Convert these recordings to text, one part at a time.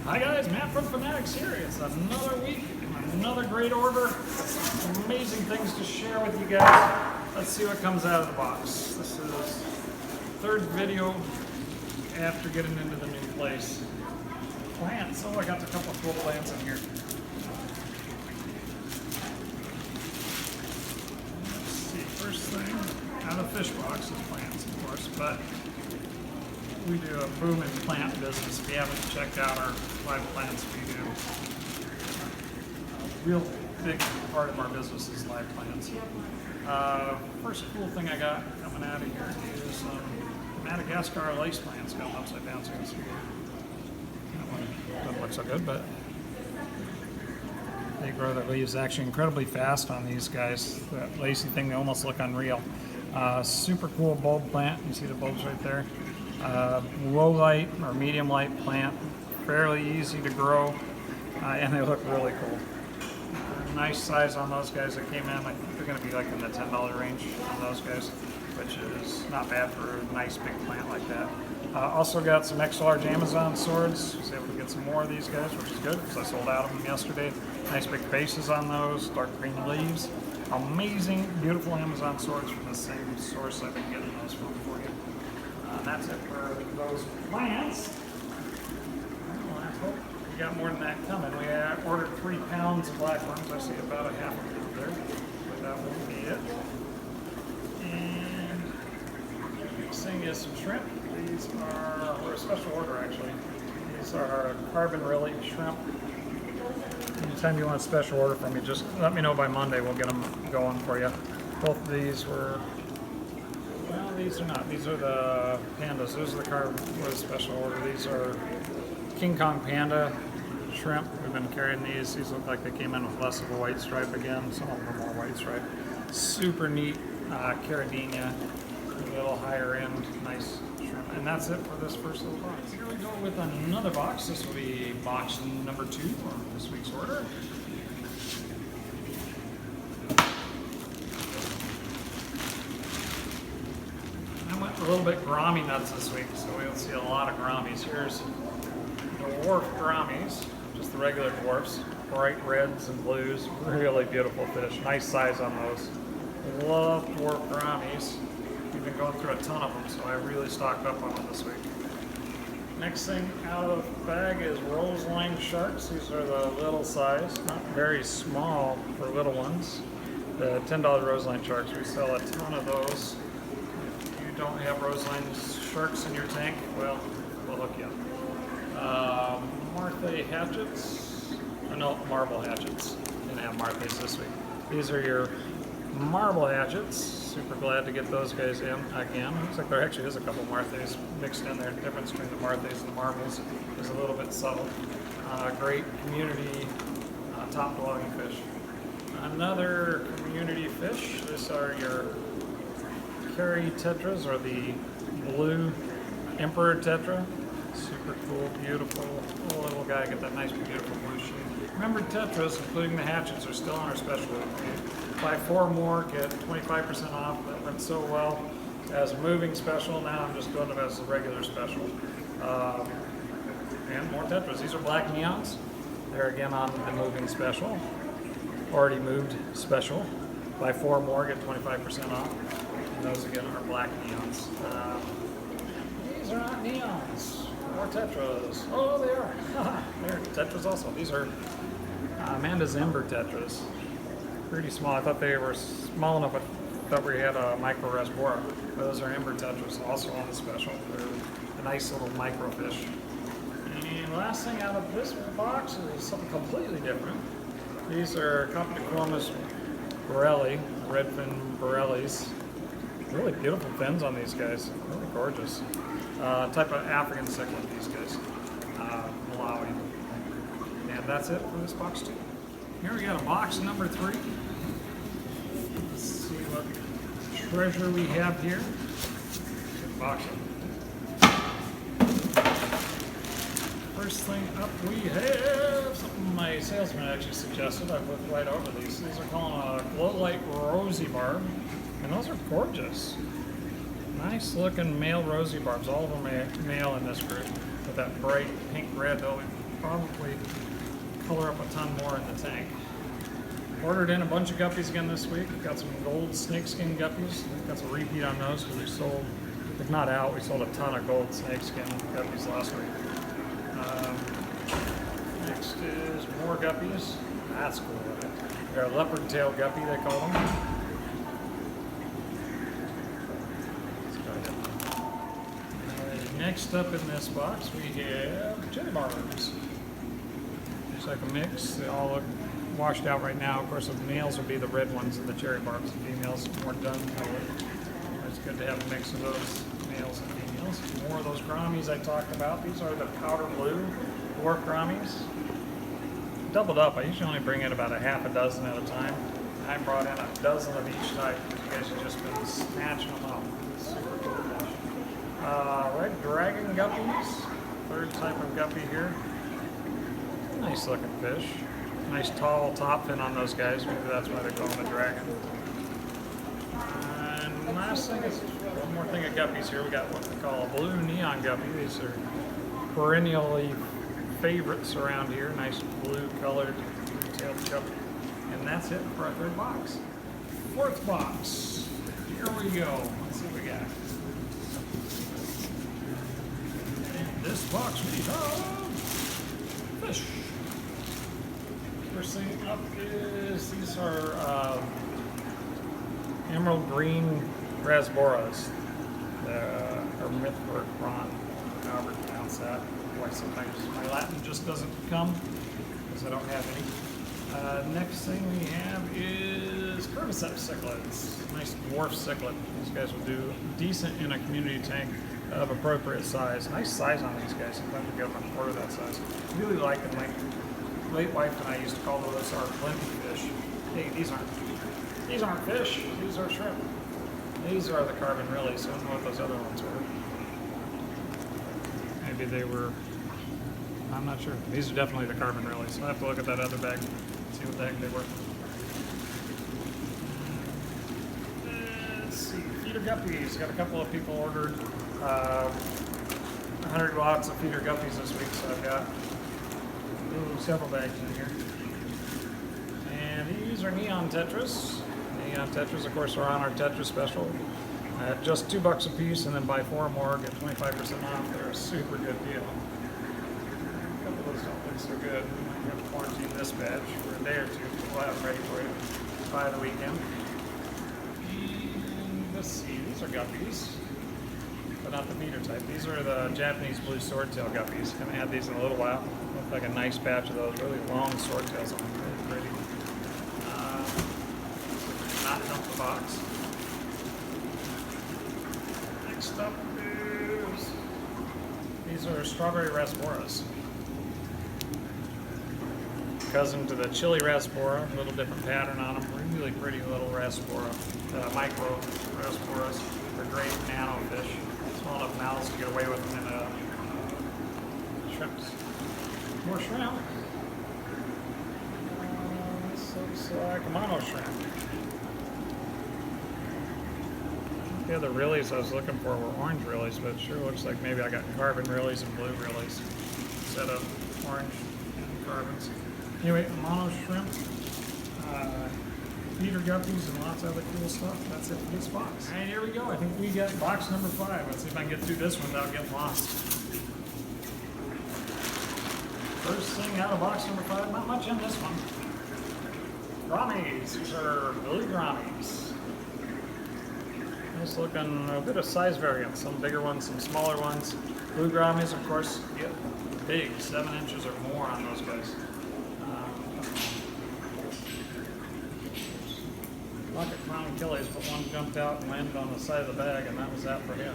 Hi guys, Matt from Finatics here. It's another week, another great order. Amazing things to share with you guys. Let's see what comes out of the box. This is third video after getting into the new place. Plants. Oh, I got a couple of cool plants in here. Let's see, first thing out of the fish box is plants, of course, but we do a booming plant business. If you haven't checked out our live plants, we do. A real big part of our business is live plants. First cool thing I got coming out of here is Madagascar lace plants going upside down, so you can see. That one doesn't look so good, but they grow their leaves actually incredibly fast on these guys. That lacy thing, they almost look unreal. Super cool bulb plant. You see the bulbs right there. Low light or medium light plant, fairly easy to grow, and they look really cool. Nice size on those guys that came in. I think they're going to be like in the $10 range on those guys, which is not bad for a nice big plant like that. Also got some extra large Amazon swords. Was able to get some more of these guys, which is good because I sold out of them yesterday. Nice big bases on those, dark green leaves. Amazing, beautiful Amazon swords from the same source I've been getting those from for you. That's it for those plants. Well, I hope we got more than that coming. We ordered 3 pounds of blackworms. I see about a half a pound there, but that won't be it. And next thing is some shrimp. These are a special order actually. These are carbon relic shrimp. Anytime you want a special order from me, just let me know by Monday. We'll get them going for you. Both of these were. Well, these are not. These are the pandas. Those are the carbon special order. These are King Kong panda shrimp. We've been carrying these. These look like they came in with less of a white stripe again. Some of them are more white stripe. Super neat Caradinia. A little higher end. Nice shrimp. And that's it for this first little box. Here we go with another box. This will be box number 2 on this week's order. A little bit Gourami nuts this week, so we'll see a lot of Gouramis. Here's dwarf Gouramis, just the regular dwarfs, bright reds and blues, really beautiful fish. Nice size on those. Love dwarf Gouramis. We've been going through a ton of them, so I really stocked up on them this week. Next thing out of the bag is roseline sharks. These are the little size, not very small for little ones. The $10 roseline sharks, we sell a ton of those. Don't have roseline sharks in your tank, well, we'll hook you up. Martha hatchets, no, marble hatchets. Didn't have Marthas this week. These are your marble hatchets. Super glad to get those guys in again. Looks like there actually is a couple Marthas mixed in there. The difference between the Marthas and the marbles is a little bit subtle. Great community top dwelling fish. Another community fish. These are your Carry tetras, or the blue emperor tetra. Super cool, beautiful little guy. Get that nice, beautiful blue sheen. Remember, tetras, including the hatchets, are still on our special. Buy 4 more, get 25% off. That went so well as a moving special. Now I'm just doing it as a regular special. And more tetras. These are black neons. They're again on the moving special. Already moved special. Buy 4 more, get 25% off. Those again are black neons. These are not neons. More tetras. Oh, they are. They're tetras also. These are Amanda's Ember tetras. Pretty small. I thought they were small enough. I thought we had a micro rasbora. Those are Ember tetras, also on the special. They're a nice little microfish. And last thing out of this box is something completely different. These are Gouramis borelli, redfin borellis. Really beautiful fins on these guys, really gorgeous. Type of African cichlid, these guys, Malawi. And that's it for this box 2. Here we got a box number 3. Let's see what treasure we have here. Good box. First thing up, we have something my salesman actually suggested. I looked right over these. These are called a glow light rosy barb. And those are gorgeous. Nice looking male rosy barbs. All of them are male in this group with that bright pink red. They'll probably color up a ton more in the tank. Ordered in a bunch of guppies again this week. We've got some gold snakeskin guppies. Got some repeat on those because we sold, if not out, we sold a ton of gold snakeskin guppies last week. Next is more guppies. That's cool. They're a leopard tail guppy, they call them. Next up in this box, we have cherry barbs. Looks like a mix. They all look washed out right now. Of course, the males would be the red ones and the cherry barbs. The females more dun colored. It's good to have a mix of those males and females. More of those Gouramis I talked about. These are the powder blue dwarf Gouramis. Doubled up. I usually only bring in about a half a dozen at a time. I brought in a dozen of each type. You guys have just been snatching them up. Super cool fish. Red dragon guppies. Third type of guppy here. Nice looking fish. Nice tall top fin on those guys. Maybe that's why they call them a dragon. And last thing is one more thing of guppies here. We got what we call a blue neon guppy. These are perennially favorites around here. Nice blue colored tailed guppy. And that's it for our third box. Fourth box. Here we go. Let's see what we got. In this box we have fish. First thing up is these are emerald green rasboras, or mythburg prawn, however you pronounce that. Boy, sometimes my Latin just doesn't come because I don't have any. Next thing we have is cordyceps cichlids. Nice dwarf cichlid. These guys will do decent in a community tank of appropriate size. Nice size on these guys. Sometimes we get them a quarter that size. Really like them. My late wife and I used to call those our plenty fish. Hey, these aren't fish. These are shrimp. These are the carbon lilies. I don't know what those other ones were. Maybe they were. I'm not sure. These are definitely the carbon lilies. I'll have to look at that other bag and see what the heck they were. Let's see. Feeder guppies. Got a couple of people ordered 100 lots of feeder guppies this week, so I've got several bags in here. And these are neon tetras. Neon tetras, of course, are on our tetra special at just $2 a piece, and then buy 4 or more, get 25% off. They're a super good deal. A couple of those don't look so good. We have to quarantine this batch for a day or two. We'll have them ready for you by the weekend. And let's see, these are guppies, but not the feeder type. These are the Japanese blue swordtail guppies. Haven't had these in a little while. Look like a nice batch of those, really long swordtails on them, really pretty. Not dump the box. Next up is, these are strawberry rasboras. Cousin to the chili rasbora, a little different pattern on them. Really pretty little rasbora, micro rasboras. They're great nano fish. Small enough mouths to get away with them in shrimps. More shrimp. This looks like a mono shrimp. The other lilies I was looking for were orange lilies, but it sure looks like maybe I got carbon lilies and blue lilies instead of orange and carbons. Anyway, mono shrimp, feeder guppies, and lots of other cool stuff. That's it for this box. All right, here we go. I think we got box number 5. Let's see if I can get through this one without getting lost. First thing out of box number 5, not much in this one. Gouramis. These are Billy Gouramis. Nice looking, a bit of size variance. Some bigger ones, some smaller ones. Blue Gouramis, of course, get big, 7 inches or more on those guys. Rocket clown Achilles, but one jumped out and landed on the side of the bag, and that was that for him.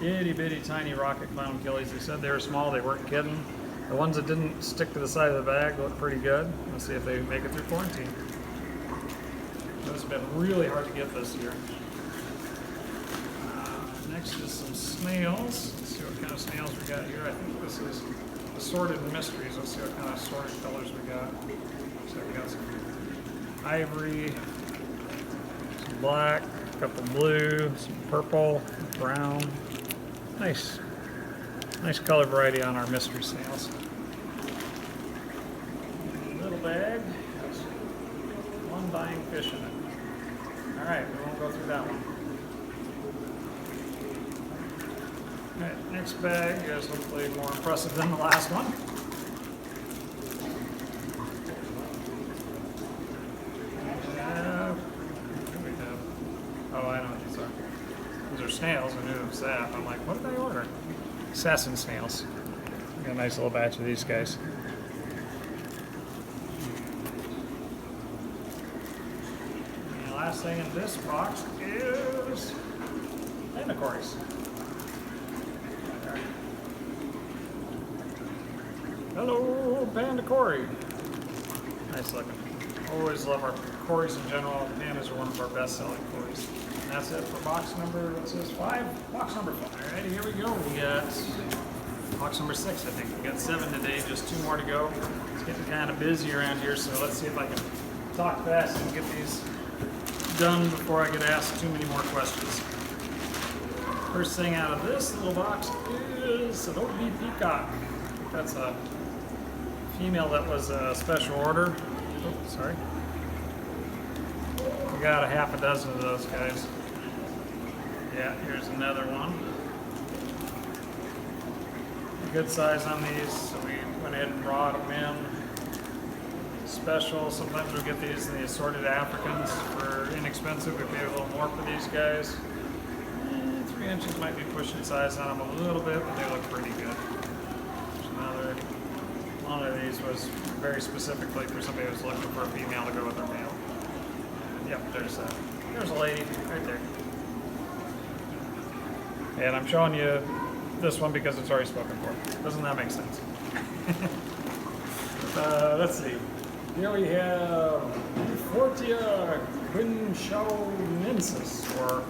Itty bitty tiny rocket clown Achilles. They said they were small, they weren't kidding. The ones that didn't stick to the side of the bag look pretty good. Let's see if they make it through quarantine. This has been really hard to get this year. Next is some snails. Let's see what kind of snails we got here. I think this is assorted mysteries. Let's see what kind of assorted colors we got. So we got some ivory, some black, a couple blue, some purple, brown. Nice color variety on our mystery snails. bag has one dying fish in it. All right, we won't go through that one. All right, next bag is hopefully more impressive than the last one. Oh, I know what these are. These are snails. I knew it was that. I'm like, what did I order? Assassin snails. Got a nice little batch of these guys. And the last thing in this box is corys. Hello, panda cory. Nice looking. Always love our corys in general. Pandas are one of our best-selling corys. And that's it for box number, what's this, 5? Box number 5. All right, here we go. We got box number 6, I think. We got 7 today, just 2 more to go. It's getting kind of busy around here, so let's see if I can talk fast and get these done before I get asked too many more questions. First thing out of this little box is an OB peacock. That's a female that was a special order. Oh, sorry. We got a half a dozen of those guys. Yeah, here's another one. A good size on these, so we went ahead and brought them in. Special, sometimes we get these in the assorted Africans for inexpensive. We pay a little more for these guys. 3 inches might be pushing size on them a little bit, but they look pretty good. There's another. One of these was very specifically for somebody who was looking for a female to go with their male. Yep, there's a lady right there. And I'm showing you this one because it's already spoken for. Doesn't that make sense? Let's see. Here we have Fortia quinchonensis, or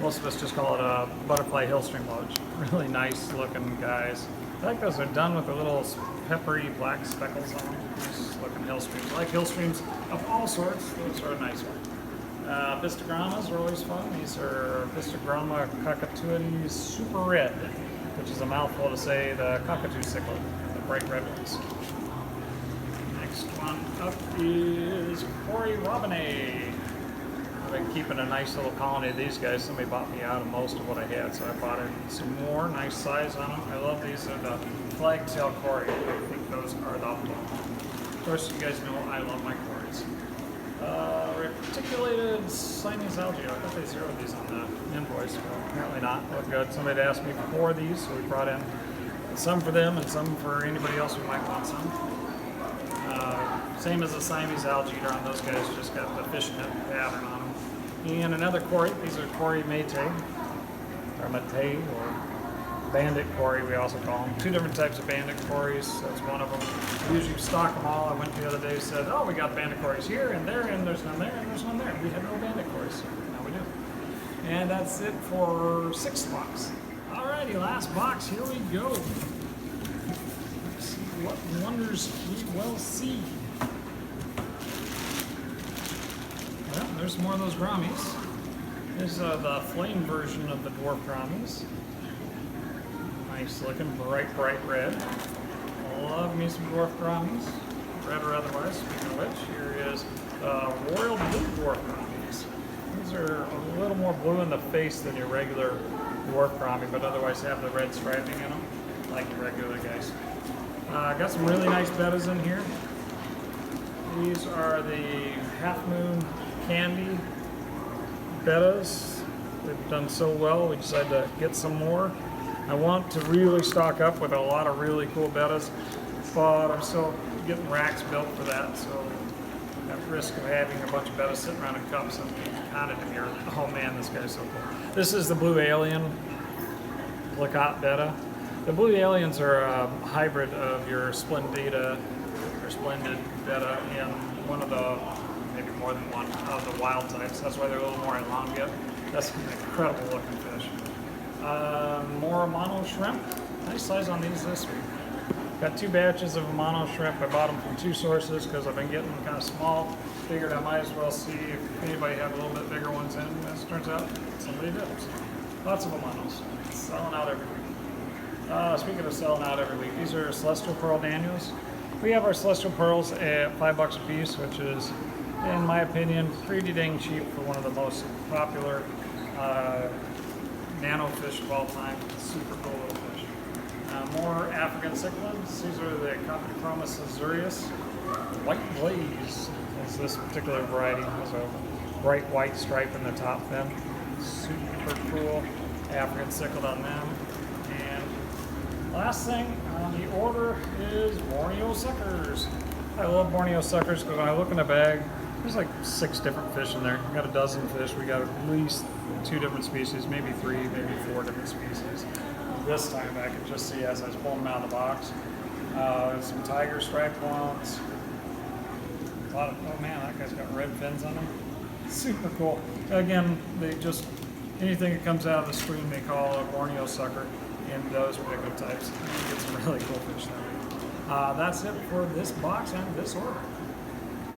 most of us just call it a butterfly hillstream loach. Really nice looking guys. I like those are done with the little peppery black speckles on them. Nice looking hillstreams. I like hillstreams of all sorts. Those are a nice one. Gouramis are always fun. These are Gouramis cockatooides super red, which is a mouthful to say the cockatoo cichlid, the bright red ones. Next one up is Cory robinae. I've been keeping a nice little colony of these guys. Somebody bought me out of most of what I had, so I bought in some more. Nice size on them. I love these. They're the flagtail cory. I think those are the bomb. Of course, you guys know I love my corys. Reticulated Siamese algae. I thought they zeroed these on the invoice, but apparently not. Look good. Somebody asked me for 4 of these, so we brought in some for them and some for anybody else who might want some. Same as the Siamese algae on those guys, just got the fishnet pattern on them. And another cory. These are cory mate, or mate, or bandit cory, we also call them. 2 different types of bandit corys. That's one of them. We usually stock them all. I went the other day and said, oh, we got bandit corys here and there, and there's none there, and there's none there. We have no bandit corys, so now we do. And that's it for 6 box. Alrighty, last box. Here we go. Let's see what wonders we will see. Well, there's more of those Gouramis. There's the flame version of the dwarf Gouramis. Nice looking, bright red. Love me some dwarf Gouramis, red or otherwise. Speaking of which, here is royal blue dwarf Gouramis. These are a little more blue in the face than your regular dwarf Gourami, but otherwise have the red striping in them, like your regular guys. Got some really nice bettas in here. These are the Half Moon Candy bettas. They've done so well, we decided to get some more. I want to really stock up with a lot of really cool bettas, but I'm still getting racks built for that, so at risk of having a bunch of bettas sitting around in cups, I'm kind of demure. Oh man, this guy's so cool. This is the blue alien plecos betta. The blue aliens are a hybrid of your splendida or splendid betta and one of the, maybe more than one, of the wild types. That's why they're a little more elongated. That's an incredible looking fish. More mono shrimp. Nice size on these this week. Got 2 batches of mono shrimp. I bought them from 2 sources because I've been getting them kind of small. Figured I might as well see if anybody had a little bit bigger ones in. As it turns out, somebody did. Lots of them monos. Selling out every week. Speaking of selling out every week, these are celestial pearl danios. We have our celestial pearls at $5 a piece, which is, in my opinion, pretty dang cheap for one of the most popular nano fish of all time. Super cool little fish. More African cichlids. These are the Coptochromis azurius. White blaze is this particular variety. Has a bright white stripe in the top fin. Super cool African cichlid on them. And last thing on the order is Borneo suckers. I love Borneo suckers because when I look in the bag, there's like 6 different fish in there. We got a dozen fish. We got at least 2 different species, maybe 3, maybe 4 different species. This time I could just see as I was pulling them out of the box. Some tiger striped ones. A lot of, oh man, that guy's got red fins on him. Super cool. Again, they just, anything that comes out of the stream they call a Borneo sucker in those particular types. You get some really cool fish there. That's it for this box and this order.